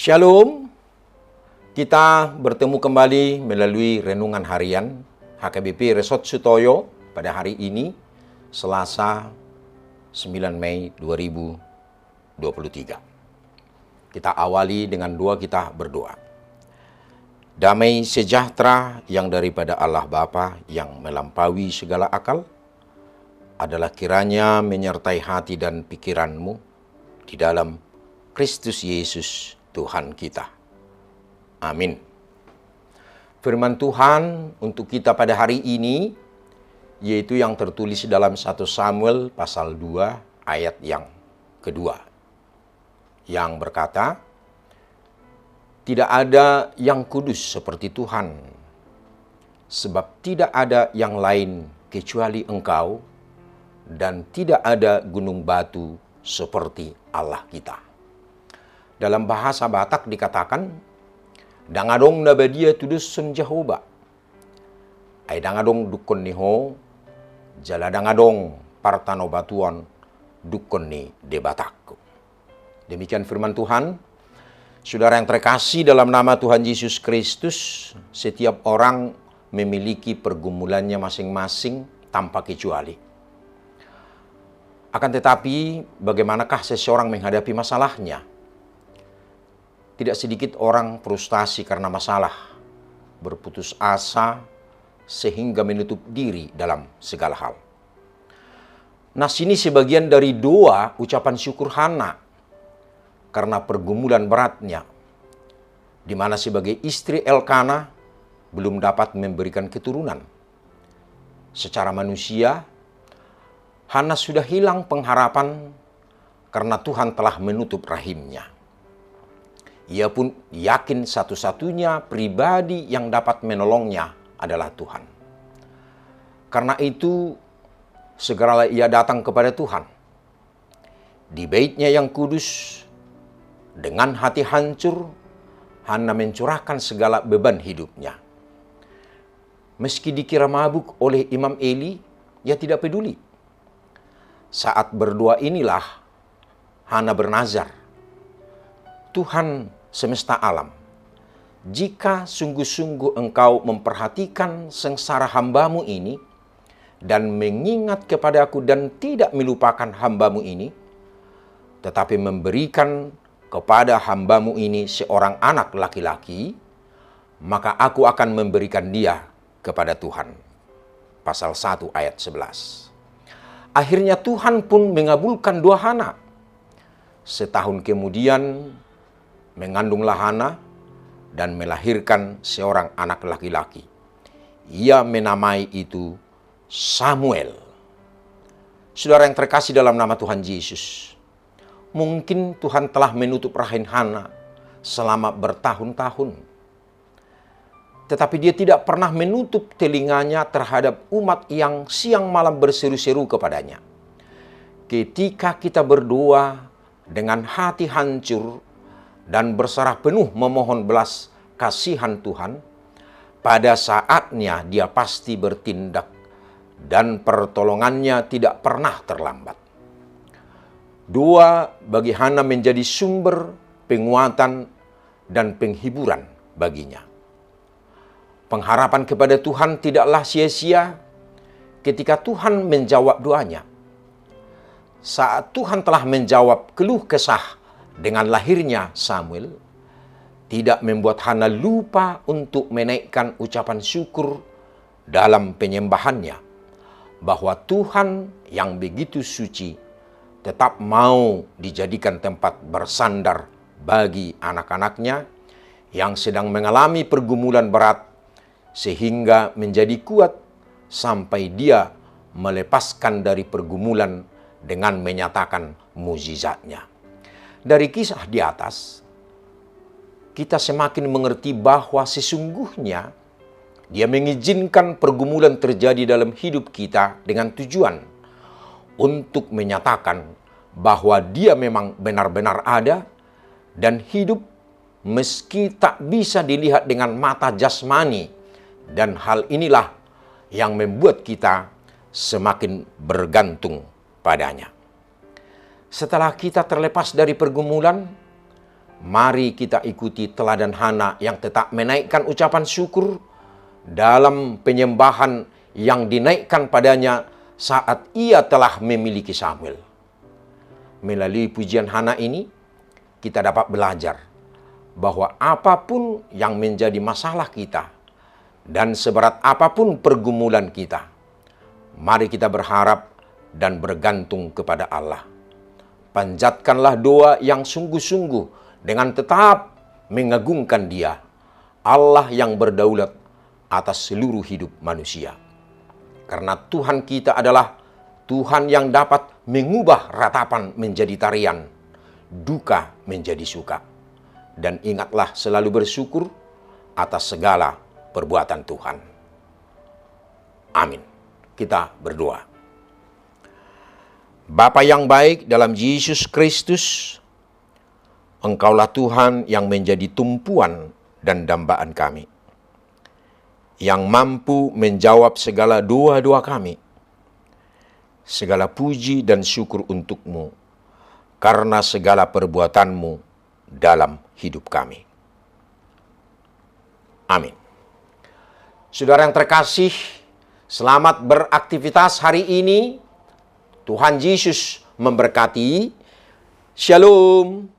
Shalom, kita bertemu kembali melalui renungan harian HKBP Resort Sutoyo pada hari ini, Selasa 9 Mei 2023. Kita awali dengan kita berdoa. Damai sejahtera yang daripada Allah Bapa yang melampaui segala akal adalah kiranya menyertai hati dan pikiranmu di dalam Kristus Yesus Tuhan kita. Amin. Firman Tuhan untuk kita pada hari ini yaitu yang tertulis dalam 1 Samuel pasal 2 ayat yang kedua, yang berkata, "Tidak ada yang kudus seperti Tuhan, sebab tidak ada yang lain kecuali Engkau, dan tidak ada gunung batu seperti Allah kita." Dalam bahasa Batak dikatakan, "Dangadong nabadia tudus sun Jehovah. Ay dangadong dukon niho, jala dangadong partano batuan dukon ni de Batak." Demikian firman Tuhan. Saudara yang terkasih dalam nama Tuhan Yesus Kristus, setiap orang memiliki pergumulannya masing-masing tanpa kecuali. Akan tetapi, bagaimanakah seseorang menghadapi masalahnya? Tidak sedikit orang frustasi karena masalah, berputus asa, sehingga menutup diri dalam segala hal. Nah, sini sebagian dari doa ucapan syukur Hana karena pergumulan beratnya, di mana sebagai istri Elkana belum dapat memberikan keturunan. Secara manusia, Hana sudah hilang pengharapan karena Tuhan telah menutup rahimnya. Ia pun yakin satu-satunya pribadi yang dapat menolongnya adalah Tuhan. Karena itu, segeralah ia datang kepada Tuhan. Di baitnya yang kudus, dengan hati hancur, Hana mencurahkan segala beban hidupnya. Meski dikira mabuk oleh Imam Eli, ia tidak peduli. Saat berdoa inilah Hana bernazar, "Tuhan semesta alam, jika sungguh-sungguh Engkau memperhatikan sengsara hamba-Mu ini dan mengingat kepadaku dan tidak melupakan hamba-Mu ini, tetapi memberikan kepada hamba-Mu ini seorang anak laki-laki, maka aku akan memberikan dia kepada Tuhan." Pasal 1 ayat 11. Akhirnya Tuhan pun mengabulkan doa Hana. Setahun kemudian, mengandunglah Hana dan melahirkan seorang anak laki-laki. Ia menamai itu Samuel. Saudara yang terkasih dalam nama Tuhan Yesus, mungkin Tuhan telah menutup rahim Hana selama bertahun-tahun. Tetapi dia tidak pernah menutup telinganya terhadap umat yang siang malam berseru-seru kepadanya. Ketika kita berdoa dengan hati hancur dan berserah penuh memohon belas kasihan Tuhan, pada saatnya dia pasti bertindak dan pertolongannya tidak pernah terlambat. Doa bagi Hana menjadi sumber penguatan dan penghiburan baginya. Pengharapan kepada Tuhan tidaklah sia-sia ketika Tuhan menjawab doanya. Saat Tuhan telah menjawab keluh kesah dengan lahirnya Samuel, tidak membuat Hana lupa untuk menaikkan ucapan syukur dalam penyembahannya, bahwa Tuhan yang begitu suci tetap mau dijadikan tempat bersandar bagi anak-anaknya yang sedang mengalami pergumulan berat, sehingga menjadi kuat sampai dia melepaskan dari pergumulan dengan menyatakan mukjizatnya. Dari kisah di atas, kita semakin mengerti bahwa sesungguhnya Dia mengizinkan pergumulan terjadi dalam hidup kita dengan tujuan untuk menyatakan bahwa Dia memang benar-benar ada dan hidup meski tak bisa dilihat dengan mata jasmani, dan hal inilah yang membuat kita semakin bergantung padanya. Setelah kita terlepas dari pergumulan, Mari kita ikuti teladan Hana yang tetap menaikkan ucapan syukur dalam penyembahan yang dinaikkan padanya saat ia telah memiliki Samuel. Melalui pujian Hana ini, kita dapat belajar bahwa apapun yang menjadi masalah kita dan seberat apapun pergumulan kita, mari kita berharap dan bergantung kepada Allah. Panjatkanlah doa yang sungguh-sungguh dengan tetap mengagungkan Dia, Allah yang berdaulat atas seluruh hidup manusia. Karena Tuhan kita adalah Tuhan yang dapat mengubah ratapan menjadi tarian, duka menjadi suka. Dan ingatlah selalu bersyukur atas segala perbuatan Tuhan. Amin. Kita berdoa. Bapa yang baik dalam Yesus Kristus, Engkaulah Tuhan yang menjadi tumpuan dan dambaan kami, yang mampu menjawab segala doa-doa kami. Segala puji dan syukur untuk-Mu, karena segala perbuatan-Mu dalam hidup kami. Amin. Saudara yang terkasih, selamat beraktivitas hari ini. Tuhan Yesus memberkati. Shalom.